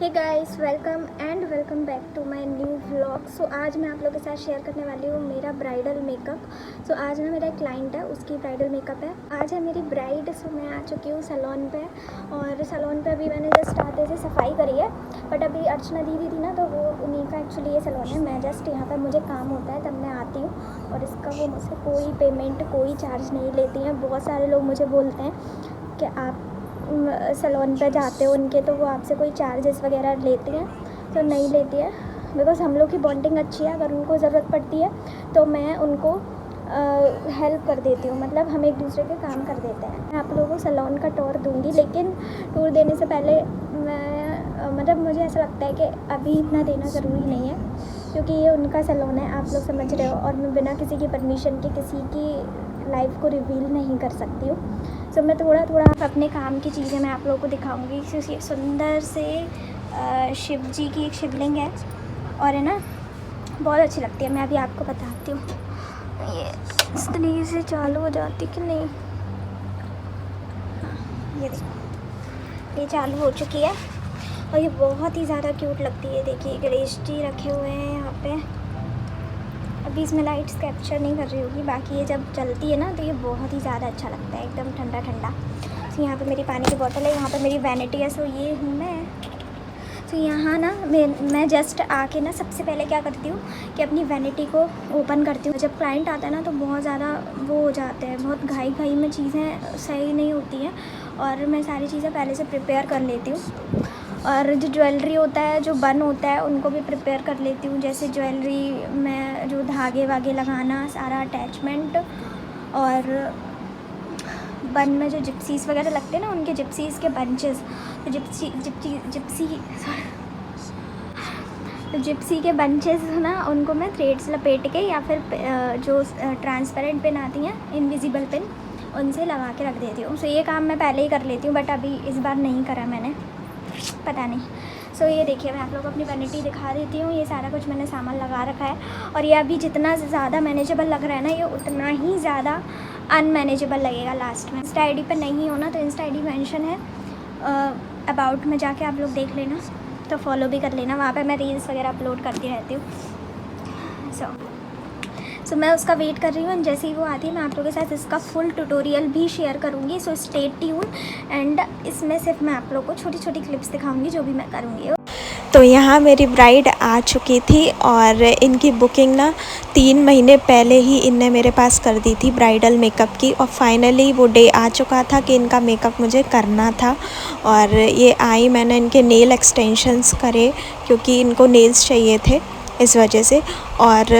Hey guys, welcome back to my new vlog. So आज मैं आप लोगों के साथ शेयर करने वाली हूँ मेरा ब्राइडल मेकअप। सो आज ना मेरा एक क्लाइंट है, उसकी ब्राइडल मेकअप है। आज है मेरी ब्राइड। सो मैं आ चुकी हूँ सैलून पे, और सैलून पे अभी मैंने जस्ट आते से सफाई करी है। बट अभी अर्चना दीदी थी ना, तो वो उन्हीं का एक्चुअली ये सैलून है। मैं जस्ट यहाँ पर मुझे काम होता है तब मैं आती हूँ, और इसका वो मुझसे कोई पेमेंट कोई चार्ज नहीं लेती हैं। बहुत सारे लोग मुझे बोलते हैं कि आप सैलून पे जाते हो उनके, तो वो आपसे कोई चार्जेस वगैरह लेती हैं। तो नहीं लेती है, बिकॉज़ हम लोग की बॉन्डिंग अच्छी है। अगर उनको ज़रूरत पड़ती है तो मैं उनको हेल्प कर देती हूँ, मतलब हम एक दूसरे के काम कर देते हैं। मैं आप लोगों को सैलून का टूर दूँगी, लेकिन टूर देने से पहले मैं मतलब मुझे ऐसा लगता है कि अभी इतना देना ज़रूरी नहीं है, क्योंकि ये उनका सैलून है, आप लोग समझ रहे हो। और मैं बिना किसी की परमिशन के किसी की लाइफ को रिवील नहीं कर सकती हूँ। सो मैं थोड़ा अपने काम की चीज़ें मैं आप लोगों को दिखाऊंगी। सुंदर से शिव जी की एक शिवलिंग है, और है ना बहुत अच्छी लगती है। मैं अभी आपको बताती हूँ, ये इस तरीके से चालू हो जाती कि नहीं। हाँ, ये देखो, ये चालू हो चुकी है, और ये बहुत ही ज़्यादा क्यूट लगती है। देखिए गणेश जी रखे हुए हैं यहाँ पे। अभी इसमें लाइट्स कैप्चर नहीं कर रही होगी, बाकी ये जब चलती है ना तो ये बहुत ही ज़्यादा अच्छा लगता है, एकदम ठंडा ठंडा। तो यहाँ पे मेरी पानी की बोतल है, यहाँ पे मेरी वैनिटी है। सो ये हूँ मैं। तो यहाँ ना मैं जस्ट आके ना सबसे पहले क्या करती हूँ कि अपनी वैनिटी को ओपन करती हूँ। जब क्लाइंट आता है ना तो बहुत ज़्यादा वो हो जाते हैं, बहुत घाई में चीज़ें सही नहीं होती हैं, और मैं सारी चीज़ें पहले से प्रिपेयर कर लेती हूँ। और जो ज्वेलरी होता है, जो बन होता है, उनको भी प्रिपेयर कर लेती हूँ। जैसे ज्वेलरी में जो धागे वागे लगाना, सारा अटैचमेंट, और बन में जो जिप्सीज़ वगैरह लगते हैं ना, उनके जिप्सीज़ के बंचेस, तो जिप्सी के बंचेस ना, उनको मैं थ्रेड्स लपेट के, या फिर जो ट्रांसपेरेंट पिन आती हैं, इनविजिबल पिन, उनसे लगा के रख देती हूँ। सो ये काम मैं पहले ही कर लेती हूँ, बट अभी इस बार नहीं करा मैंने, पता नहीं। सो ये देखिए, मैं आप लोग को अपनी वैनिटी दिखा देती हूँ। ये सारा कुछ मैंने सामान लगा रखा है, और ये अभी जितना ज़्यादा मैनेजेबल लग रहा है ना, ये उतना ही ज़्यादा अनमैनेजेबल लगेगा लास्ट में। इंस्टा आई.डी पर नहीं हो ना, तो इंस्टा आई.डी मेंशन है, अबाउट में जाके आप लोग देख लेना, तो फॉलो भी कर लेना। वहाँ पे मैं रील्स वगैरह अपलोड करती रहती हूँ। सो मैं उसका वेट कर रही हूँ, एंड जैसे ही वो आती है मैं आप लोगों के साथ इसका फुल ट्यूटोरियल भी शेयर करूँगी। सो स्टे ट्यून, एंड इसमें सिर्फ मैं आप लोगों को छोटी छोटी क्लिप्स दिखाऊँगी जो भी मैं करूँगी। तो यहाँ मेरी ब्राइड आ चुकी थी, और इनकी बुकिंग ना 3 महीने पहले ही इनने मेरे पास कर दी थी ब्राइडल मेकअप की, और फाइनली वो डे आ चुका था कि इनका मेकअप मुझे करना था। और ये आई, मैंने इनके नेल एक्सटेंशंस करे क्योंकि इनको नेल्स चाहिए थे इस वजह से। और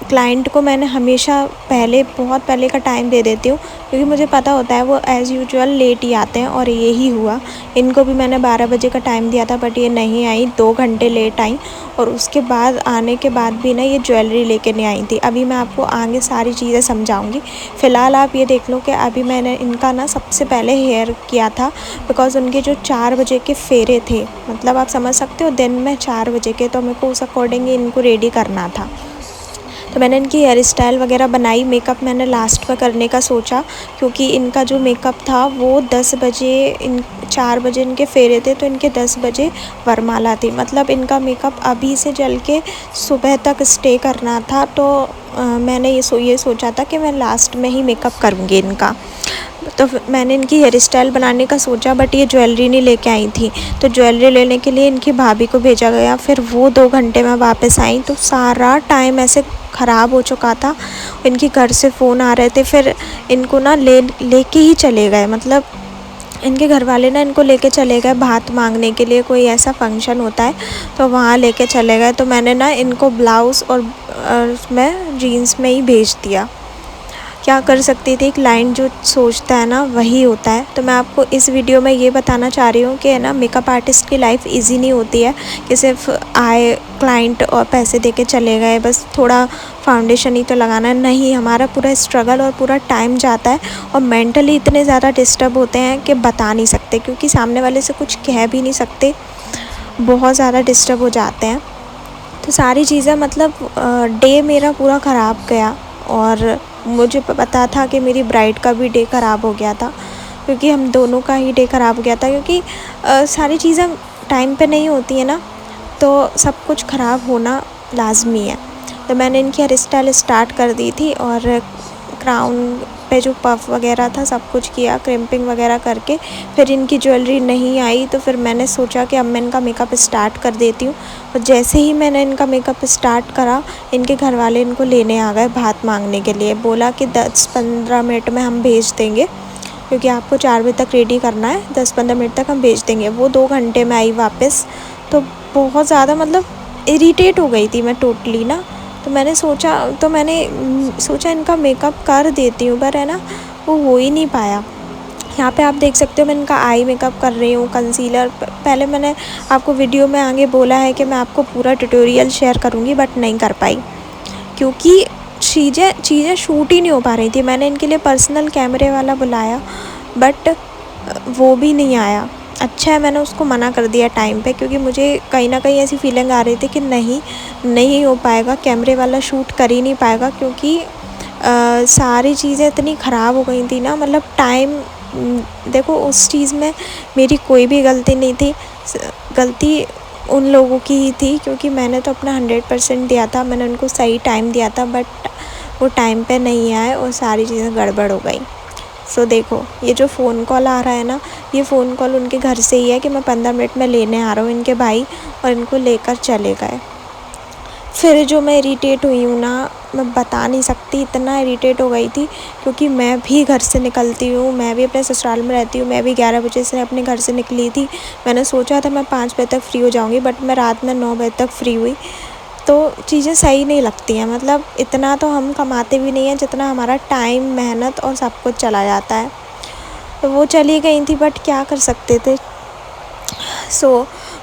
क्लाइंट को मैंने हमेशा बहुत पहले का टाइम दे देती हूँ, क्योंकि मुझे पता होता है वो एज़ यूजुअल लेट ही आते हैं, और यही हुआ। इनको भी मैंने 12 बजे का टाइम दिया था, बट ये नहीं आई, 2 घंटे लेट आई। और उसके बाद आने के बाद भी ना ये ज्वेलरी लेके नहीं आई थी। अभी मैं आपको आगे सारी चीज़ें समझाऊंगी। फ़िलहाल आप ये देख लो कि अभी मैंने इनका ना सबसे पहले हेयर किया था, बिकॉज़ उनके जो 4 बजे के फेरे थे, मतलब आप समझ सकते हो दिन में 4 बजे के, तो मेरे को उस अकॉर्डिंग इनको रेडी करना था। तो मैंने इनकी हेयर स्टाइल वगैरह बनाई। मेकअप मैंने लास्ट में करने का सोचा, क्योंकि इनका जो मेकअप था वो 10 बजे, 4 बजे इनके फेरे थे, तो इनके 10 बजे वरमाला थी। मतलब इनका मेकअप अभी से चल के सुबह तक स्टे करना था। तो मैंने ये सोचा था कि मैं लास्ट में ही मेकअप करूँगी इनका। तो मैंने इनकी हेयर स्टाइल बनाने का सोचा, बट ये ज्वेलरी नहीं लेके आई थी। तो ज्वेलरी लेने के लिए इनकी भाभी को भेजा गया, फिर वो 2 घंटे में वापस आई। तो सारा टाइम ऐसे ख़राब हो चुका था। इनके घर से फ़ोन आ रहे थे, फिर इनको ना लेके ही चले गए। मतलब इनके घर वाले ना इनको लेके चले गए भात मांगने के लिए, कोई ऐसा फंक्शन होता है तो वहाँ लेके चले गए। तो मैंने ना इनको ब्लाउज़ और मैं जीन्स में ही भेज दिया। क्या कर सकती थी, क्लाइंट जो सोचता है ना वही होता है। तो मैं आपको इस वीडियो में ये बताना चाह रही हूँ कि है ना, मेकअप आर्टिस्ट की लाइफ इजी नहीं होती है कि सिर्फ आए क्लाइंट और पैसे देके चले गए, बस थोड़ा फाउंडेशन ही तो लगाना है। नहीं, हमारा पूरा स्ट्रगल और पूरा टाइम जाता है, और मेंटली इतने ज़्यादा डिस्टर्ब होते हैं कि बता नहीं सकते, क्योंकि सामने वाले से कुछ कह भी नहीं सकते, बहुत ज़्यादा डिस्टर्ब हो जाते हैं। तो सारी चीज़ें मतलब डे मेरा पूरा ख़राब गया, और मुझे पता था कि मेरी ब्राइड का भी डे ख़राब हो गया था, क्योंकि हम दोनों का ही डे ख़राब हो गया था। क्योंकि सारी चीज़ें टाइम पे नहीं होती है ना तो सब कुछ ख़राब होना लाजमी है। तो मैंने इनकी हेयर स्टाइल स्टार्ट कर दी थी और क्राउन पे जो पफ वगैरह था सब कुछ किया, क्रिम्पिंग वगैरह करके। फिर इनकी ज्वेलरी नहीं आई तो फिर मैंने सोचा कि अब मैं इनका मेकअप स्टार्ट कर देती हूँ। और जैसे ही मैंने इनका मेकअप स्टार्ट करा, इनके घर वाले इनको लेने आ गए भात मांगने के लिए। बोला कि 10-15 मिनट में हम भेज देंगे, क्योंकि आपको 4 बजे तक रेडी करना है, 10-15 मिनट तक हम भेज देंगे। वो 2 घंटे में आई वापस। तो बहुत ज़्यादा मतलब इरिटेट हो गई थी मैं टोटली ना। तो मैंने सोचा इनका मेकअप कर देती हूँ, पर है ना वो हो ही नहीं पाया। यहाँ पे आप देख सकते हो मैं इनका आई मेकअप कर रही हूँ, कंसीलर। पहले मैंने आपको वीडियो में आगे बोला है कि मैं आपको पूरा ट्यूटोरियल शेयर करूँगी, बट नहीं कर पाई क्योंकि चीज़ें शूट ही नहीं हो पा रही थी। मैंने इनके लिए पर्सनल कैमरे वाला बुलाया, बट वो भी नहीं आया। अच्छा है मैंने उसको मना कर दिया टाइम पे, क्योंकि मुझे कहीं ना कहीं ऐसी फीलिंग आ रही थी कि नहीं हो पाएगा, कैमरे वाला शूट कर ही नहीं पाएगा, क्योंकि सारी चीज़ें इतनी ख़राब हो गई थी ना। मतलब टाइम, देखो उस चीज़ में मेरी कोई भी गलती नहीं थी, गलती उन लोगों की ही थी, क्योंकि मैंने तो अपना 100% दिया था, मैंने उनको सही टाइम दिया था, बट वो टाइम पे नहीं आए और सारी चीज़ें गड़बड़ हो गई। सो देखो ये जो फ़ोन कॉल आ रहा है ना, ये फ़ोन कॉल उनके घर से ही है कि मैं 15 मिनट में लेने आ रहा हूँ इनके भाई, और इनको लेकर चले गए। फिर जो मैं इरिटेट हुई हूँ ना, मैं बता नहीं सकती, इतना इरिटेट हो गई थी, क्योंकि मैं भी घर से निकलती हूँ, मैं भी अपने ससुराल में रहती हूँ। मैं भी 11 बजे से अपने घर से निकली थी। मैंने सोचा था मैं 5 बजे तक फ्री हो जाऊँगी, बट मैं रात में 9 बजे तक फ्री हुई। तो चीज़ें सही नहीं लगती हैं। मतलब इतना तो हम कमाते भी नहीं हैं जितना हमारा टाइम, मेहनत और सब कुछ चला जाता है। तो वो चली गई थी, बट क्या कर सकते थे।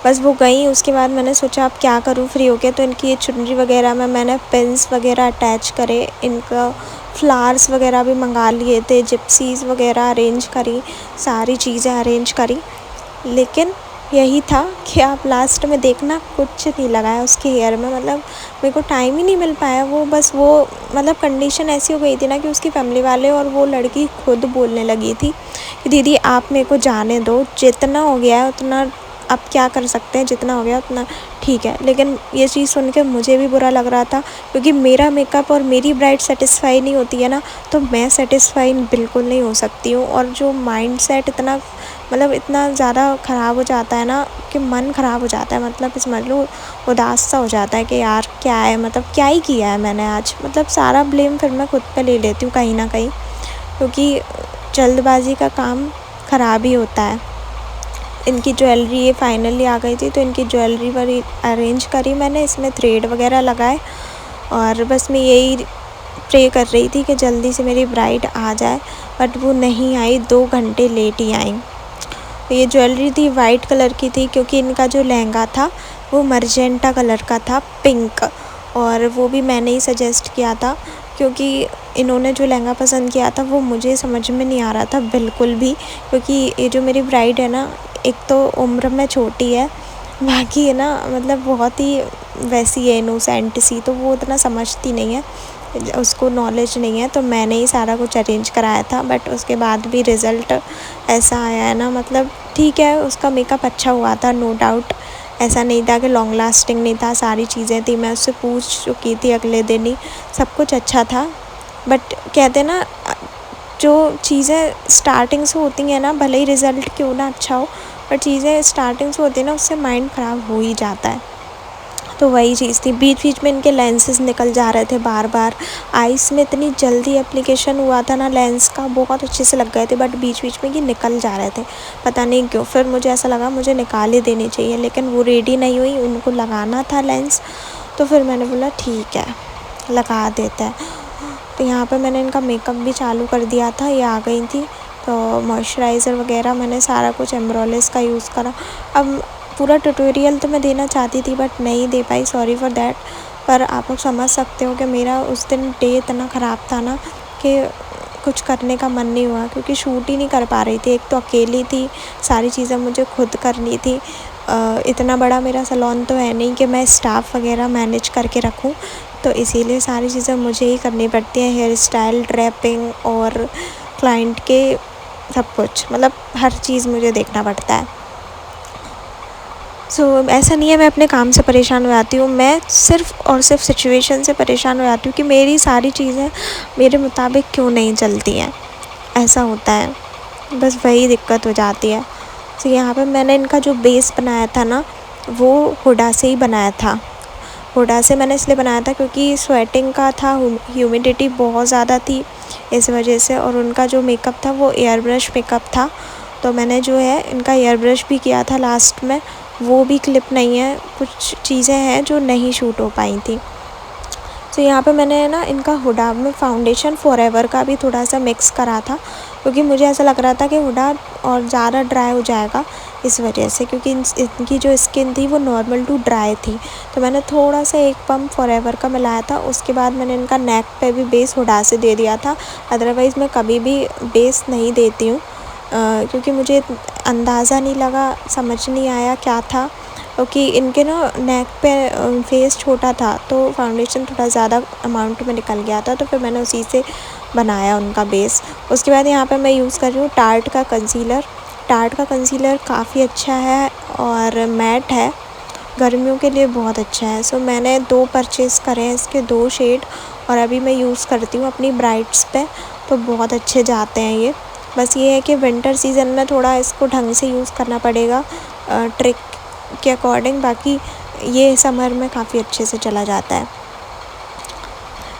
बस वो गई। उसके बाद मैंने सोचा अब क्या करूँ फ्री होके, तो इनकी ये चुनरी वगैरह में मैंने पिन्स वगैरह अटैच करे, इनका फ्लावर्स वगैरह भी मंगा लिए थे, जिप्सीज़ वगैरह अरेंज करी, सारी चीज़ें अरेंज करी। लेकिन यही था कि आप लास्ट में देखना कुछ नहीं लगाया उसके हेयर में। मतलब मेरे को टाइम ही नहीं मिल पाया। वो मतलब कंडीशन ऐसी हो गई थी ना कि उसकी फैमिली वाले और वो लड़की खुद बोलने लगी थी कि दीदी आप मेरे को जाने दो, जितना हो गया है उतना, अब क्या कर सकते हैं, जितना हो गया उतना ठीक है। लेकिन ये चीज़ सुन के मुझे भी बुरा लग रहा था, क्योंकि मेरा मेकअप और मेरी ब्राइड सेटिस्फाई नहीं होती है ना, तो मैं सेटिस्फाई बिल्कुल नहीं हो सकती हूँ। और जो माइंड सेट इतना ज़्यादा ख़राब हो जाता है ना कि मन ख़राब हो जाता है। मतलब समझ लो उदास सा हो जाता है कि यार क्या है, मतलब क्या ही किया है मैंने आज। मतलब सारा ब्लेम फिर मैं खुद पे ले लेती हूँ कहीं ना कहीं, क्योंकि जल्दबाजी का काम ख़राब ही होता है। इनकी ज्वेलरी ये फाइनली आ गई थी, तो इनकी ज्वेलरी वाली अरेंज करी मैंने, इसमें थ्रेड वगैरह लगाए, और बस मैं यही प्रे कर रही थी कि जल्दी से मेरी ब्राइड आ जाए, बट वो नहीं आई, 2 घंटे लेट ही आई। ये ज्वेलरी थी वाइट कलर की थी, क्योंकि इनका जो लहंगा था वो मर्जेंटा कलर का था, पिंक, और वो भी मैंने ही सजेस्ट किया था, क्योंकि इन्होंने जो लहंगा पसंद किया था वो मुझे समझ में नहीं आ रहा था बिल्कुल भी। क्योंकि ये जो मेरी ब्राइड है ना, एक तो उम्र में छोटी है, बाकी है ना मतलब बहुत ही वैसी है इनोसेंट सी, तो वो उतना समझती नहीं है, उसको नॉलेज नहीं है। तो मैंने ही सारा कुछ अरेंज कराया था, बट उसके बाद भी रिज़ल्ट ऐसा आया है ना, मतलब ठीक है, उसका मेकअप अच्छा हुआ था, नो डाउट। ऐसा नहीं था कि लॉन्ग लास्टिंग नहीं था, सारी चीज़ें थी, मैं उससे पूछ चुकी थी अगले दिन ही, सब कुछ अच्छा था। बट कहते हैं ना, जो चीज़ें स्टार्टिंग से होती हैं ना, भले ही रिज़ल्ट क्यों ना अच्छा हो, पर चीज़ें स्टार्टिंग से होती है ना, उससे माइंड ख़राब हो ही जाता है। तो वही चीज़ थी। बीच बीच में इनके लेंसेज निकल जा रहे थे बार बार। आइस में इतनी जल्दी एप्लीकेशन हुआ था ना लेंस का, बहुत अच्छे से लग गए थे, बट बीच बीच में ये निकल जा रहे थे, पता नहीं क्यों। फिर मुझे ऐसा लगा मुझे निकाल ही देनी चाहिए, लेकिन वो रेडी नहीं हुई, उनको लगाना था लेंस। तो फिर मैंने बोला ठीक है लगा देते हैं। तो यहाँ पर मैंने इनका मेकअप भी चालू कर दिया था, ये आ गई थी। तो मॉइस्चराइज़र वगैरह मैंने सारा कुछ एम्ब्रोलिस का यूज़ करा। अब पूरा ट्यूटोरियल तो मैं देना चाहती थी, बट नहीं दे पाई, सॉरी फॉर दैट। पर आप लोग समझ सकते हो कि मेरा उस दिन डे इतना ख़राब था ना कि कुछ करने का मन नहीं हुआ, क्योंकि शूट ही नहीं कर पा रही थी। एक तो अकेली थी, सारी चीज़ें मुझे खुद करनी थी। इतना बड़ा मेरा सैलून तो है नहीं कि मैं स्टाफ वगैरह मैनेज करके रखूं, तो इसीलिए सारी चीज़ें मुझे ही करनी पड़ती हैं, हेयर स्टाइल, ड्रेपिंग और क्लाइंट के सब कुछ, मतलब हर चीज़ मुझे देखना पड़ता है। ऐसा नहीं है मैं अपने काम से परेशान हो जाती हूँ, मैं सिर्फ़ और सिर्फ सिचुएशन से परेशान हो जाती हूँ कि मेरी सारी चीज़ें मेरे मुताबिक क्यों नहीं चलती हैं, ऐसा होता है, बस वही दिक्कत हो जाती है। तो यहाँ पे मैंने इनका जो बेस बनाया था ना, वो हुडा से ही बनाया था। हुडा से मैंने इसलिए बनाया था क्योंकि स्वेटिंग का था, ह्यूमिडिटी बहुत ज़्यादा थी इस वजह से, और उनका जो मेकअप था वो एयर ब्रश मेकअप था। तो मैंने जो है इनका एयर ब्रश भी किया था लास्ट में, वो भी क्लिप नहीं है, कुछ चीज़ें हैं जो नहीं शूट हो पाई थी। तो यहाँ पे मैंने ना इनका हुडा में फाउंडेशन फॉरएवर का भी थोड़ा सा मिक्स करा था, क्योंकि मुझे ऐसा लग रहा था कि हुडा और ज़्यादा ड्राई हो जाएगा इस वजह से, क्योंकि इनकी जो स्किन थी वो नॉर्मल टू ड्राई थी। तो मैंने थोड़ा सा एक पम्प फॉरएवर का मिलाया था। उसके बाद मैंने इनका नेक पे भी बेस हुडा से दे दिया था। अदरवाइज़ मैं कभी भी बेस नहीं देती हूँ, क्योंकि मुझे अंदाज़ा नहीं लगा, समझ नहीं आया क्या था, क्योंकि इनके ना नेक पे फेस छोटा था तो फाउंडेशन थोड़ा ज़्यादा अमाउंट में निकल गया था, तो फिर मैंने उसी से बनाया उनका बेस। उसके बाद यहाँ पे मैं यूज़ कर रही हूँ टार्ट का कंसीलर। टार्ट का कंसीलर काफ़ी अच्छा है और मैट है, गर्मियों के लिए बहुत अच्छा है। सो मैंने 2 परचेज़ करे हैं इसके, 2 शेड, और अभी मैं यूज़ करती हूँ अपनी ब्राइड्स पे, तो बहुत अच्छे जाते हैं ये। बस ये है कि विंटर सीज़न में थोड़ा इसको ढंग से यूज़ करना पड़ेगा ट्रिक के अकॉर्डिंग, बाकी ये समर में काफ़ी अच्छे से चला जाता है।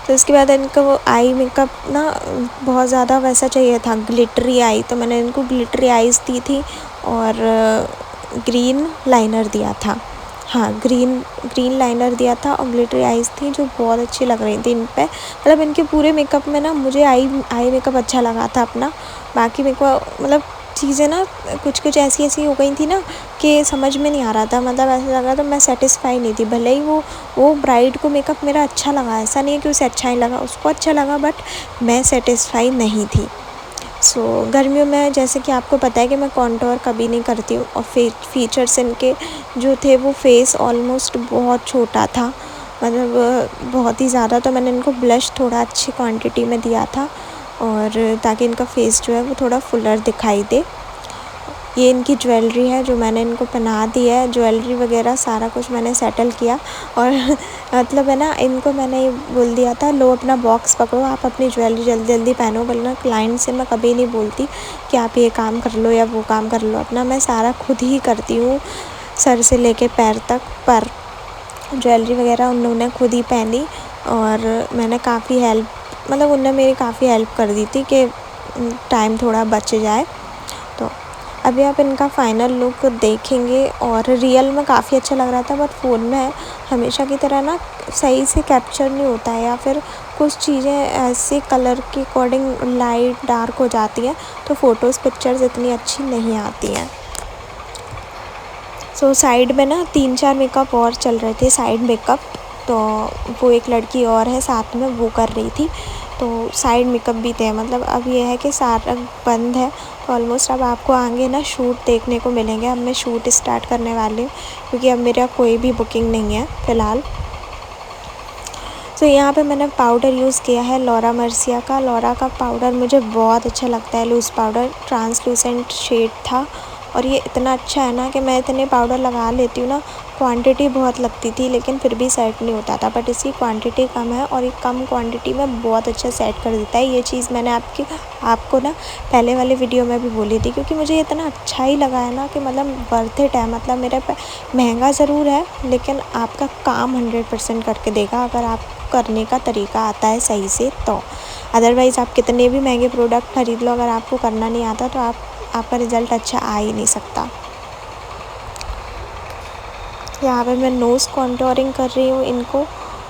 तो इसके बाद इनका वो आई मेकअप ना बहुत ज़्यादा वैसा चाहिए था, ग्लिटरी आई, तो मैंने इनको ग्लिटरी आईज़ दी थी और ग्रीन लाइनर दिया था। हाँ, ग्रीन लाइनर दिया था और ग्लिटरी आईज़ थी जो बहुत अच्छी लग रही थी इन पे। मतलब इनके पूरे मेकअप में ना मुझे आई मेकअप अच्छा लगा था अपना। बाकी मेकअप मतलब चीज़ें ना कुछ ऐसी हो गई थी ना कि समझ में नहीं आ रहा था, मतलब ऐसा लग रहा था मैं सेटिस्फाई नहीं थी। भले ही वो ब्राइड को मेकअप मेरा अच्छा लगा, ऐसा नहीं है कि उसे अच्छा ही लगा, उसको अच्छा लगा, बट मैं सेटिस्फाई नहीं थी। गर्मियों में जैसे कि आपको पता है कि मैं कॉन्टोर कभी नहीं करती हूँ, और फीचर्स इनके जो थे वो फेस ऑलमोस्ट बहुत छोटा था, मतलब बहुत ही ज़्यादा। तो मैंने इनको ब्लश थोड़ा अच्छी क्वांटिटी में दिया था, और ताकि इनका फेस जो है वो थोड़ा फुलर दिखाई दे। ये इनकी ज्वेलरी है जो मैंने इनको पहना दी है, ज्वेलरी वगैरह सारा कुछ मैंने सेटल किया, और मतलब है ना, इनको मैंने ये बोल दिया था लो अपना बॉक्स पकड़ो, आप अपनी ज्वेलरी जल्दी जल्दी पहनो, वरना क्लाइंट से मैं कभी नहीं बोलती कि आप ये काम कर लो या वो काम कर लो, अपना मैं सारा खुद ही करती हूँ सर से लेके पैर तक। पर ज्वेलरी वगैरह उन्होंने खुद ही पहनी, और मैंने काफ़ी हेल्प, मतलब उन्होंने मेरी काफ़ी हेल्प कर दी थी कि टाइम थोड़ा बच जाए। तो अभी आप इनका फ़ाइनल लुक देखेंगे, और रियल में काफ़ी अच्छा लग रहा था, बट फ़ोन में हमेशा की तरह ना सही से कैप्चर नहीं होता है, या फिर कुछ चीज़ें ऐसे कलर के अकॉर्डिंग लाइट डार्क हो जाती हैं, तो फ़ोटोज़ पिक्चर्स इतनी अच्छी नहीं आती हैं। साइड में ना 3-4 मेकअप और चल रहे थे, साइड मेकअप, तो वो एक लड़की और है साथ में, वो कर रही थी, तो साइड मेकअप भी थे। मतलब अब ये है कि सारा बंद है, तो ऑलमोस्ट अब आपको आगे ना शूट देखने को मिलेंगे। अब मैं शूट स्टार्ट करने वाली हूँ, क्योंकि अब मेरा कोई भी बुकिंग नहीं है फ़िलहाल। यहाँ पे मैंने पाउडर यूज़ किया है लॉरा मर्सिया का। लॉरा का पाउडर मुझे बहुत अच्छा लगता है, लूज़ पाउडर, ट्रांसलूसेंट शेड था, और ये इतना अच्छा है ना कि मैं इतने पाउडर लगा लेती हूँ ना, क्वांटिटी बहुत लगती थी लेकिन फिर भी सेट नहीं होता था, बट इसकी क्वांटिटी कम है और ये कम क्वांटिटी में बहुत अच्छा सेट कर देता है। ये चीज़ मैंने आपको ना पहले वाले वीडियो में भी बोली थी, क्योंकि मुझे इतना अच्छा ही लगा है ना कि मतलब वर्थ इट है। मतलब मेरे पे महंगा ज़रूर है, लेकिन आपका काम 100% करके देगा, अगर आप करने का तरीका आता है सही से तो। अदरवाइज़ आप कितने भी महंगे प्रोडक्ट ख़रीद लो, अगर आपको करना नहीं आता तो आपका रिज़ल्ट अच्छा आ ही नहीं सकता। यहाँ पे मैं नोज़ कॉन्टोरिंग कर रही हूँ इनको,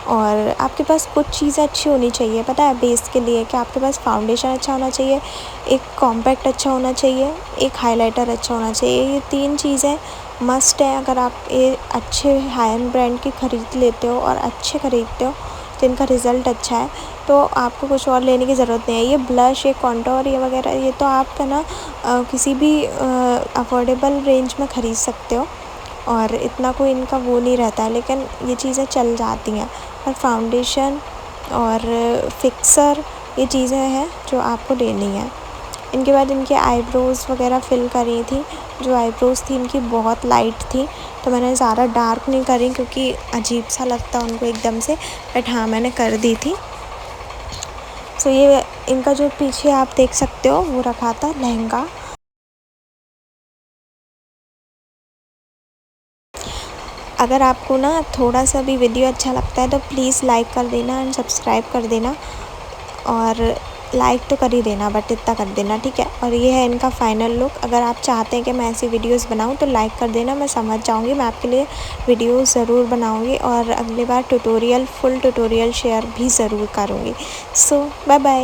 और आपके पास कुछ चीज़ें अच्छी होनी चाहिए, पता है बेस के लिए, कि आपके पास फाउंडेशन अच्छा होना चाहिए, एक कॉम्पैक्ट अच्छा होना चाहिए, एक हाइलाइटर अच्छा होना चाहिए। ये 3 चीज़ें मस्ट है। अगर आप ये अच्छे हाई एंड ब्रांड की ख़रीद लेते हो और अच्छे ख़रीदते हो तो इनका रिज़ल्ट अच्छा है, तो आपको कुछ और लेने की ज़रूरत नहीं है। ये ब्लश, ये कॉन्टोर, ये वगैरह, ये तो आप है ना किसी भी अफोर्डेबल रेंज में ख़रीद सकते हो, और इतना कोई इनका वो नहीं रहता है, लेकिन ये चीज़ें चल जाती हैं। और फाउंडेशन और फिक्सर, ये चीज़ें हैं जो आपको लेनी है। इनके बाद इनके आईब्रोज़ वगैरह फिल करी थी। जो आईब्रोज़ थी इनकी बहुत लाइट थी, तो मैंने ज़्यादा डार्क नहीं करी क्योंकि अजीब सा लगता उनको एकदम से, बट हाँ मैंने कर दी थी। सो ये इनका जो पीछे आप देख सकते हो वो रखा था लहंगा। अगर आपको ना थोड़ा सा भी वीडियो अच्छा लगता है तो प्लीज़ लाइक कर देना एंड सब्सक्राइब कर देना, और लाइक तो कर ही देना बट इतना कर देना, ठीक है। और ये है इनका फाइनल लुक। अगर आप चाहते हैं कि मैं ऐसी वीडियोस बनाऊं तो लाइक कर देना, मैं समझ जाऊंगी, मैं आपके लिए वीडियोस ज़रूर बनाऊंगी और अगली बार फुल ट्यूटोरियल शेयर भी ज़रूर करूंगी। सो बाय बाय।